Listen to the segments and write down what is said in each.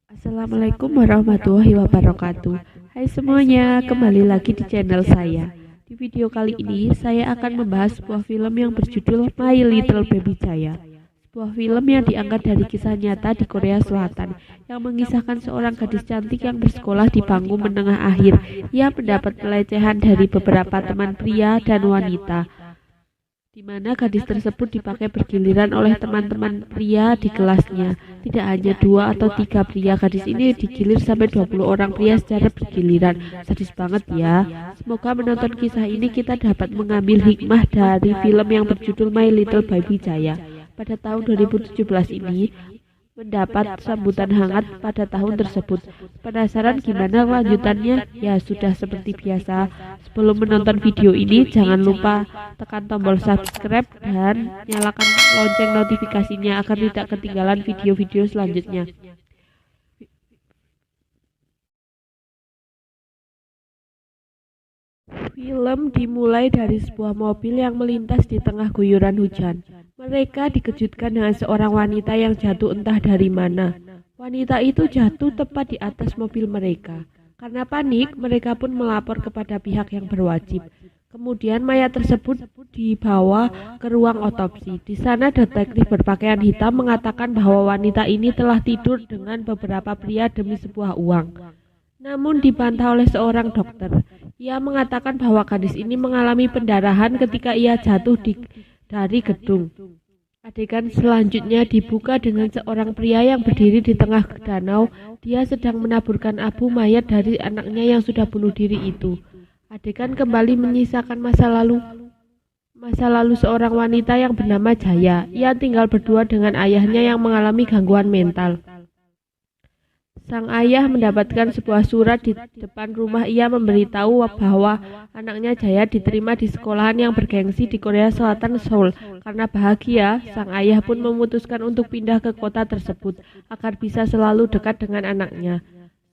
Assalamualaikum warahmatullahi wabarakatuh. Hai semuanya, kembali lagi di channel saya. Di video kali ini, saya akan membahas sebuah film yang berjudul My Little Baby Jaya. Sebuah film yang diangkat dari kisah nyata di Korea Selatan, yang mengisahkan seorang gadis cantik yang bersekolah di bangku menengah akhir. Ia mendapat pelecehan dari beberapa teman pria dan wanita, di mana gadis tersebut dipakai bergiliran oleh teman-teman pria di kelasnya. Tidak hanya 2 atau 3 pria, gadis ini digilir sampai 20 orang pria secara bergiliran. Sadis banget ya. Semoga menonton kisah ini kita dapat mengambil hikmah dari film yang berjudul My Little Baby Jaya. Pada tahun 2017 ini mendapat sambutan hangat pada tahun tersebut. Penasaran gimana lanjutannya? Ya sudah seperti biasa. Sebelum menonton video ini, jangan lupa tekan tombol subscribe dan nyalakan lonceng notifikasinya agar tidak ketinggalan video-video selanjutnya. Film dimulai dari sebuah mobil yang melintas di tengah guyuran hujan. Mereka dikejutkan dengan seorang wanita yang jatuh entah dari mana. Wanita itu jatuh tepat di atas mobil mereka. Karena panik, mereka pun melapor kepada pihak yang berwajib. Kemudian mayat tersebut dibawa ke ruang otopsi. Di sana detektif berpakaian hitam mengatakan bahwa wanita ini telah tidur dengan beberapa pria demi sebuah uang. Namun dibantah oleh seorang dokter. Ia mengatakan bahwa gadis ini mengalami pendarahan ketika ia jatuh dari gedung. Adegan selanjutnya dibuka dengan seorang pria yang berdiri di tengah danau. Dia sedang menaburkan abu mayat dari anaknya yang sudah bunuh diri itu. Adegan kembali menyisakan masa lalu seorang wanita yang bernama Jaya. Ia tinggal berdua dengan ayahnya yang mengalami gangguan mental. Sang ayah mendapatkan sebuah surat di depan rumah. Ia memberitahu bahwa anaknya Jaya diterima di sekolahan yang bergengsi di Korea Selatan, Seoul. Karena bahagia, sang ayah pun memutuskan untuk pindah ke kota tersebut agar bisa selalu dekat dengan anaknya.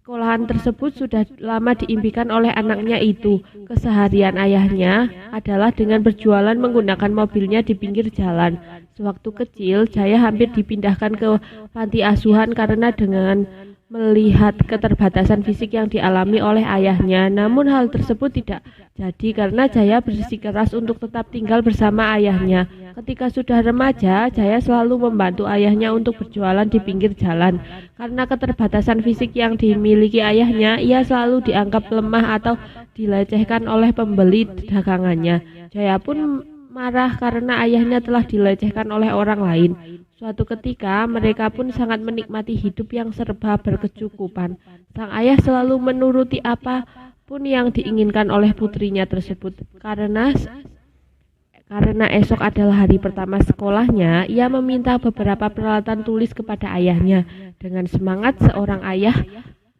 Sekolahan tersebut sudah lama diimpikan oleh anaknya itu. Keseharian ayahnya adalah dengan berjualan menggunakan mobilnya di pinggir jalan. Sewaktu kecil, Jaya hampir dipindahkan ke panti asuhan karena dengan melihat keterbatasan fisik yang dialami oleh ayahnya. Namun hal tersebut tidak jadi karena Jaya bersikeras untuk tetap tinggal bersama ayahnya. Ketika sudah remaja, Jaya selalu membantu ayahnya untuk berjualan di pinggir jalan. Karena keterbatasan fisik yang dimiliki ayahnya, ia selalu dianggap lemah atau dilecehkan oleh pembeli dagangannya. Jaya pun marah karena ayahnya telah dilecehkan oleh orang lain. Suatu ketika, mereka pun sangat menikmati hidup yang serba berkecukupan. Sang ayah selalu menuruti apapun yang diinginkan oleh putrinya tersebut. Karena esok adalah hari pertama sekolahnya, ia meminta beberapa peralatan tulis kepada ayahnya. Dengan semangat seorang ayah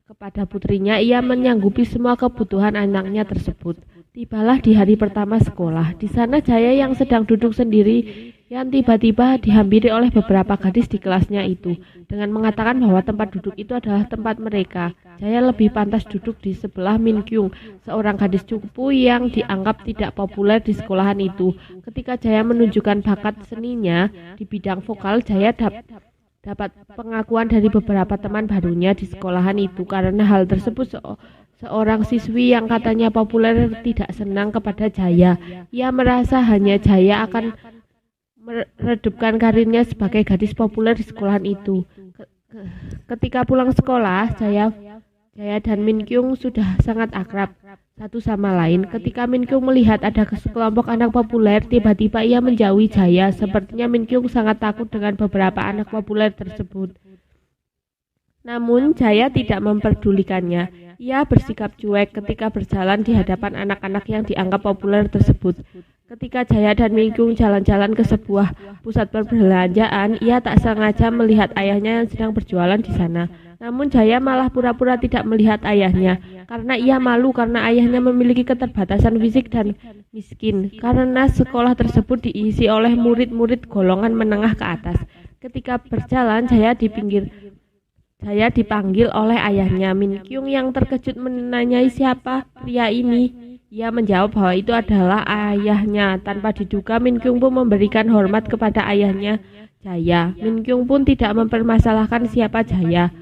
kepada putrinya, ia menyanggupi semua kebutuhan anaknya tersebut. Tibalah di hari pertama sekolah. Di sana Jaya yang sedang duduk sendiri yang tiba-tiba dihampiri oleh beberapa gadis di kelasnya itu dengan mengatakan bahwa tempat duduk itu adalah tempat mereka. Jaya lebih pantas duduk di sebelah Min Kyung, seorang gadis cupu yang dianggap tidak populer di sekolahan itu. Ketika Jaya menunjukkan bakat seninya di bidang vokal, Jaya dapat pengakuan dari beberapa teman barunya di sekolahan itu. Karena hal tersebut, seorang siswi yang katanya populer tidak senang kepada Jaya. Ia merasa hanya Jaya akan meredupkan karirnya sebagai gadis populer di sekolahan itu. Ketika pulang sekolah, Jaya dan Min Kyung sudah sangat akrab satu sama lain. Ketika Min Kyung melihat ada sekelompok anak populer, tiba-tiba ia menjauhi Jaya. Sepertinya Min Kyung sangat takut dengan beberapa anak populer tersebut. Namun Jaya tidak memperdulikannya. Ia bersikap cuek ketika berjalan di hadapan anak-anak yang dianggap populer tersebut. Ketika Jaya dan Min Kyung jalan-jalan ke sebuah pusat perbelanjaan, ia tak sengaja melihat ayahnya yang sedang berjualan di sana. Namun Jaya malah pura-pura tidak melihat ayahnya, karena ia malu karena ayahnya memiliki keterbatasan fisik dan miskin. Karena sekolah tersebut diisi oleh murid-murid golongan menengah ke atas. Ketika berjalan, Jaya dipanggil oleh ayahnya. Min Kyung yang terkejut menanyai siapa pria ini. Ia menjawab bahwa itu adalah ayahnya. Tanpa diduga, Min Kyung pun memberikan hormat kepada ayahnya, Jaya. Min Kyung pun tidak mempermasalahkan siapa Jaya.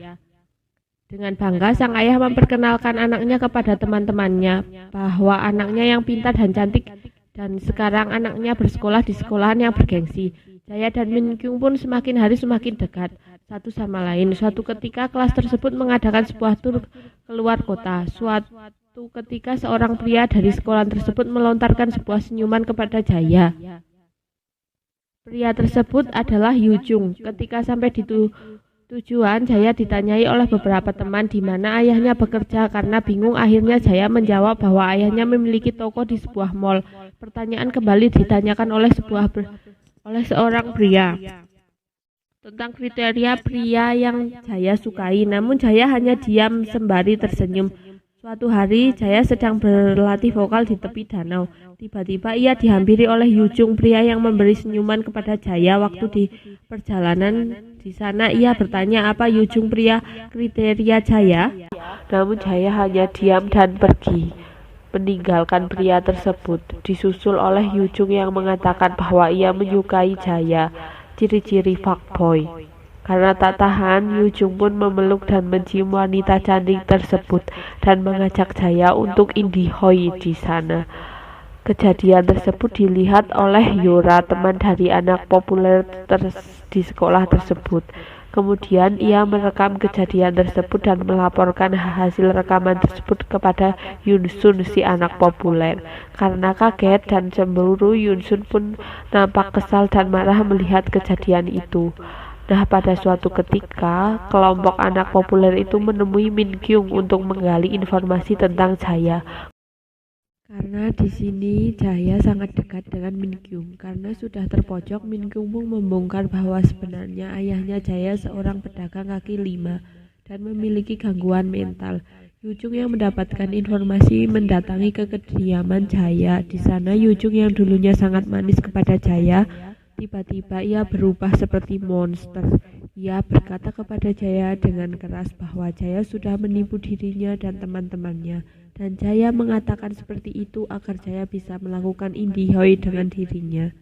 Dengan bangga, sang ayah memperkenalkan anaknya kepada teman-temannya bahwa anaknya yang pintar dan cantik dan sekarang anaknya bersekolah di sekolahan yang bergengsi. Jaya dan Min Kyung pun semakin hari semakin dekat satu sama lain. Suatu ketika kelas tersebut mengadakan sebuah tur keluar kota. Suatu ketika seorang pria dari sekolah tersebut melontarkan sebuah senyuman kepada Jaya. Pria tersebut adalah Yu Jung. Ketika sampai di tujuan, Jaya ditanyai oleh beberapa teman di mana ayahnya bekerja. Karena bingung, akhirnya Jaya menjawab bahwa ayahnya memiliki toko di sebuah mall. Pertanyaan kembali ditanyakan oleh seorang pria tentang kriteria pria yang Jaya sukai. Namun Jaya hanya diam sembari tersenyum. Suatu hari Jaya sedang berlatih vokal di tepi danau. Tiba-tiba ia dihampiri oleh Yu Jung, pria yang memberi senyuman kepada Jaya waktu di perjalanan. Di sana ia bertanya apa Yu Jung pria kriteria Jaya. Namun Jaya hanya diam dan pergi, meninggalkan pria tersebut. Disusul oleh Yu Jung yang mengatakan bahwa ia menyukai Jaya, ciri-ciri fuckboy. Karena tak tahan, Yu Jung pun memeluk dan mencium wanita cantik tersebut dan mengajak Jaya untuk indie hoi di sana. Kejadian tersebut dilihat oleh Yora, teman dari anak populer di sekolah tersebut. Kemudian ia merekam kejadian tersebut dan melaporkan hasil rekaman tersebut kepada Yun Sun, si anak populer. Karena kaget dan cemburu, Yun Sun pun nampak kesal dan marah melihat kejadian itu. Nah, pada suatu ketika, kelompok anak populer itu menemui Min Kyung untuk menggali informasi tentang Jaya. Karena di sini Jaya sangat dekat dengan Min Kyung. Karena sudah terpojok, Min Kyung pun membongkar bahwa sebenarnya ayahnya Jaya seorang pedagang kaki lima dan memiliki gangguan mental. Yu Jung yang mendapatkan informasi mendatangi ke kediaman Jaya. Di sana Yu Jung yang dulunya sangat manis kepada Jaya, tiba-tiba ia berubah seperti monster. Ia berkata kepada Jaya dengan keras bahwa Jaya sudah menipu dirinya dan teman-temannya. Dan Jaya mengatakan seperti itu agar Jaya bisa melakukan indie hoi dengan dirinya.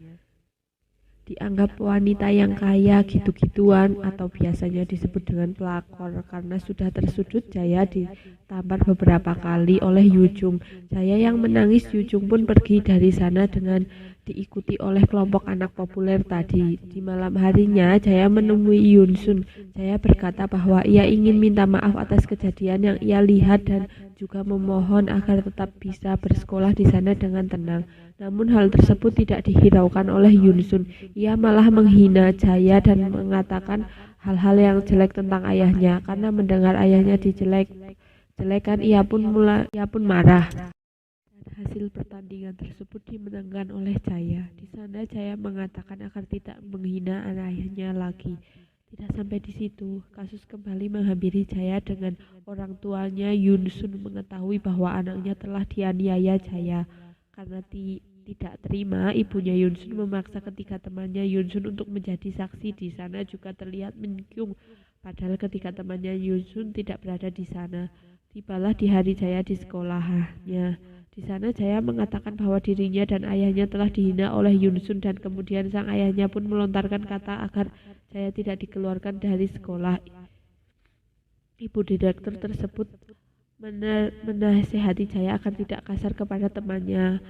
Dianggap wanita yang kaya gitu-gituan atau biasanya disebut dengan pelakor. Karena sudah tersudut, Jaya ditampar beberapa kali oleh Yu Jung. Jaya yang menangis, Yu Jung pun pergi dari sana dengan diikuti oleh kelompok anak populer tadi. Di malam harinya, Jaya menemui Yun Sun. Jaya berkata bahwa ia ingin minta maaf atas kejadian yang ia lihat dan juga memohon agar tetap bisa bersekolah di sana dengan tenang. Namun hal tersebut tidak dihiraukan oleh Yun Sun. Ia malah menghina Jaya dan mengatakan hal-hal yang jelek tentang ayahnya. Karena mendengar ayahnya dijelek-jelekan, ia pun marah. Hasil pertandingan tersebut dimenangkan oleh Jaya. Di sana Jaya mengatakan agar tidak menghina ayahnya lagi. Tidak sampai di situ, kasus kembali menghampiri Jaya dengan orang tuanya Yun Sun mengetahui bahwa anaknya telah dianiaya Jaya. Karena tidak terima, ibunya Yun Sun memaksa ketiga temannya Yun Sun untuk menjadi saksi. Di sana juga terlihat Min Kyung, padahal ketika temannya Yun Sun tidak berada di sana. Tibalah di hari Jaya di sekolahnya. Di sana Jaya mengatakan bahwa dirinya dan ayahnya telah dihina oleh Yun Sun dan kemudian sang ayahnya pun melontarkan kata agar Jaya tidak dikeluarkan dari sekolah. Ibu direktur tersebut menasihati Jaya agar tidak kasar kepada temannya.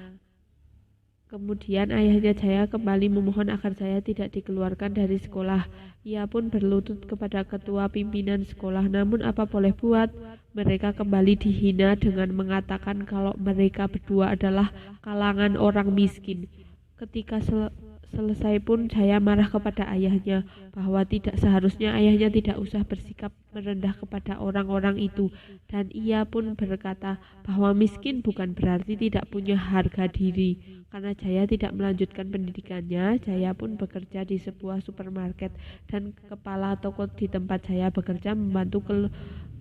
Kemudian ayahnya Jaya kembali memohon agar Jaya tidak dikeluarkan dari sekolah. Ia pun berlutut kepada ketua pimpinan sekolah. Namun apa boleh buat, mereka kembali dihina dengan mengatakan kalau mereka berdua adalah kalangan orang miskin. Ketika selesai pun Jaya marah kepada ayahnya bahwa tidak seharusnya ayahnya tidak usah bersikap merendah kepada orang-orang itu. Dan ia pun berkata bahwa miskin bukan berarti tidak punya harga diri. Karena Jaya tidak melanjutkan pendidikannya, Jaya pun bekerja di sebuah supermarket dan kepala toko di tempat Jaya bekerja membantu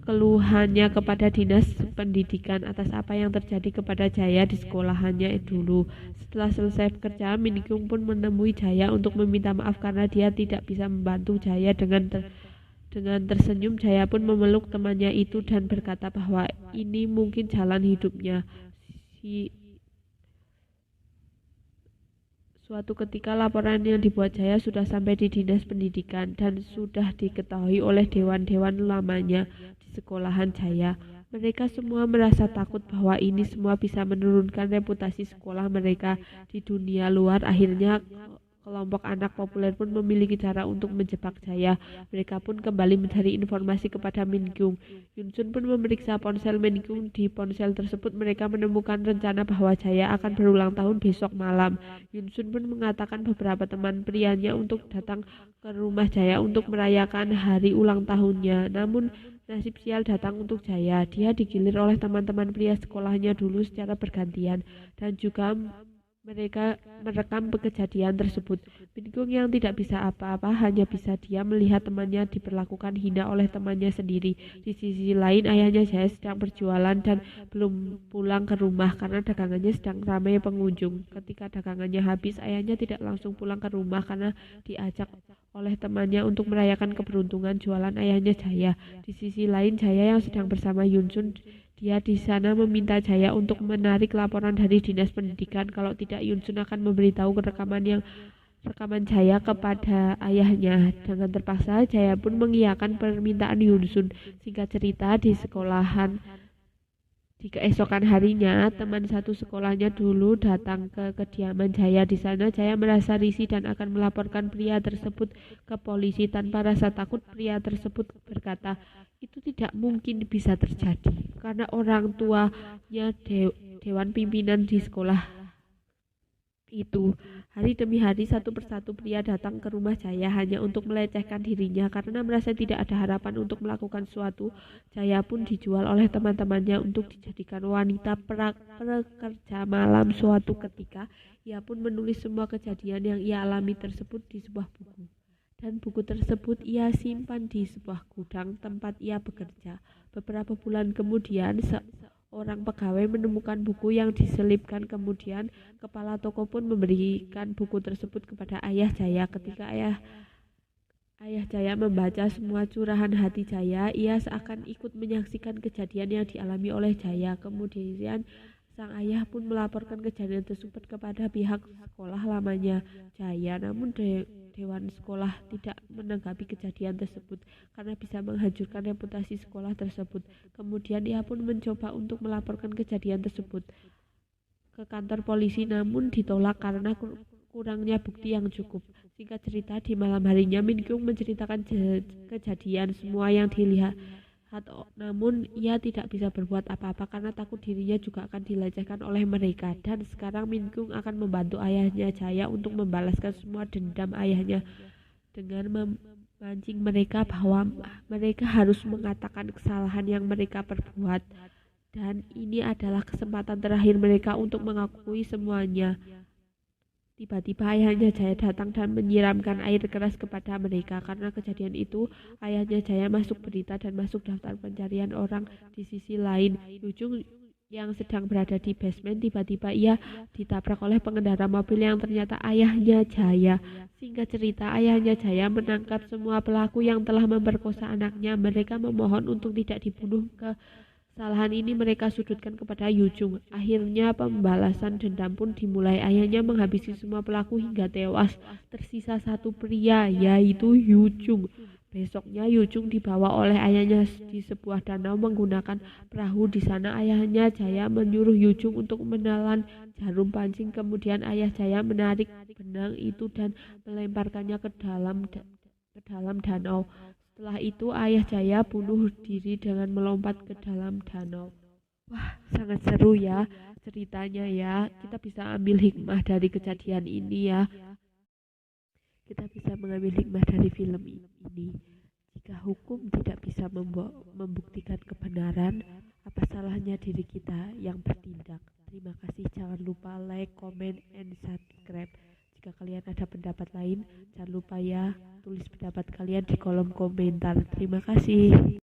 keluhannya kepada dinas pendidikan atas apa yang terjadi kepada Jaya di sekolahannya dulu. Setelah selesai bekerja, Min Kyung pun menemui Jaya untuk meminta maaf karena dia tidak bisa membantu Jaya. Dengan tersenyum, Jaya pun memeluk temannya itu dan berkata bahwa ini mungkin jalan hidupnya. Suatu ketika laporan yang dibuat Jaya sudah sampai di dinas pendidikan dan sudah diketahui oleh dewan-dewan lamanya di sekolahan Jaya. Mereka semua merasa takut bahwa ini semua bisa menurunkan reputasi sekolah mereka di dunia luar. Akhirnya kelompok anak populer pun memiliki cara untuk menjebak Jaya. Mereka pun kembali mencari informasi kepada Min Kyung. Yun Sun pun memeriksa ponsel Min Kyung. Di ponsel tersebut mereka menemukan rencana bahwa Jaya akan berulang tahun besok malam. Yun Sun pun mengatakan beberapa teman prianya untuk datang ke rumah Jaya untuk merayakan hari ulang tahunnya. Namun nasib sial datang untuk Jaya. Dia digilir oleh teman-teman pria sekolahnya dulu secara bergantian dan juga mereka merekam kejadian tersebut. Min Kyung yang tidak bisa apa-apa hanya bisa diam melihat temannya diperlakukan hina oleh temannya sendiri. Di sisi lain ayahnya Jaya sedang berjualan dan belum pulang ke rumah karena dagangannya sedang ramai pengunjung. Ketika dagangannya habis, ayahnya tidak langsung pulang ke rumah karena diajak oleh temannya untuk merayakan keberuntungan jualan ayahnya Jaya. Di sisi lain Jaya yang sedang bersama Yun Sun, dia di sana meminta Jaya untuk menarik laporan dari dinas pendidikan. Kalau tidak, Yun Sun akan memberitahu rekaman Jaya kepada ayahnya. Dengan terpaksa, Jaya pun mengiyakan permintaan Yun Sun. Singkat cerita, di sekolahan di keesokan harinya, teman satu sekolahnya dulu datang ke kediaman Jaya. Di sana, Jaya merasa risih dan akan melaporkan pria tersebut ke polisi. Tanpa rasa takut, pria tersebut berkata, itu tidak mungkin bisa terjadi karena orang tuanya dewan pimpinan di sekolah itu. Hari demi hari satu persatu pria datang ke rumah Jaya hanya untuk melecehkan dirinya karena merasa tidak ada harapan untuk melakukan sesuatu. Jaya pun dijual oleh teman-temannya untuk dijadikan wanita pekerja malam. Suatu ketika ia pun menulis semua kejadian yang ia alami tersebut di sebuah buku. Dan buku tersebut ia simpan di sebuah gudang tempat ia bekerja. Beberapa bulan kemudian seorang pegawai menemukan buku yang diselipkan. Kemudian kepala toko pun memberikan buku tersebut kepada ayah Jaya. Ketika ayah Jaya membaca semua curahan hati Jaya, ia seakan ikut menyaksikan kejadian yang dialami oleh Jaya. Kemudian sang ayah pun melaporkan kejadian tersebut kepada pihak sekolah lamanya Jaya. Namun dewan sekolah tidak menanggapi kejadian tersebut karena bisa menghancurkan reputasi sekolah tersebut. Kemudian ia pun mencoba untuk melaporkan kejadian tersebut ke kantor polisi, namun ditolak karena kurangnya bukti yang cukup. Singkat cerita, di malam harinya Min Kyung menceritakan kejadian semua yang dilihat. Namun ia tidak bisa berbuat apa-apa karena takut dirinya juga akan dilecehkan oleh mereka. Dan sekarang Min Kyung akan membantu ayahnya Jaya untuk membalaskan semua dendam ayahnya dengan memancing mereka bahwa mereka harus mengatakan kesalahan yang mereka perbuat. Dan ini adalah kesempatan terakhir mereka untuk mengakui semuanya. Tiba-tiba ayahnya Jaya datang dan menyiramkan air keras kepada mereka. Karena kejadian itu, ayahnya Jaya masuk berita dan masuk daftar pencarian orang. Di sisi lain, Yujung yang sedang berada di basement, tiba-tiba ia ditabrak oleh pengendara mobil yang ternyata ayahnya Jaya. Singkat cerita, ayahnya Jaya menangkap semua pelaku yang telah memperkosa anaknya. Mereka memohon untuk tidak dibunuh. Kesalahan ini mereka sudutkan kepada Yujung. Akhirnya pembalasan dendam pun dimulai. Ayahnya menghabisi semua pelaku hingga tewas. Tersisa satu pria, yaitu Yujung. Besoknya Yujung dibawa oleh ayahnya di sebuah danau menggunakan perahu. Di sana ayahnya Jaya menyuruh Yujung untuk menelan jarum pancing. Kemudian ayah Jaya menarik benang itu dan melemparkannya ke dalam danau. Setelah itu ayah Jaya bunuh diri dengan melompat ke dalam danau. Wah, sangat seru ya ceritanya ya. Kita bisa ambil hikmah dari kejadian ini ya. Kita bisa mengambil hikmah dari film ini. Jika hukum tidak bisa membuktikan kebenaran, apa salahnya diri kita yang bertindak? Terima kasih, jangan lupa like, comment, and subscribe. Jika kalian ada pendapat lain, jangan lupa ya tulis pendapat kalian di kolom komentar. Terima kasih.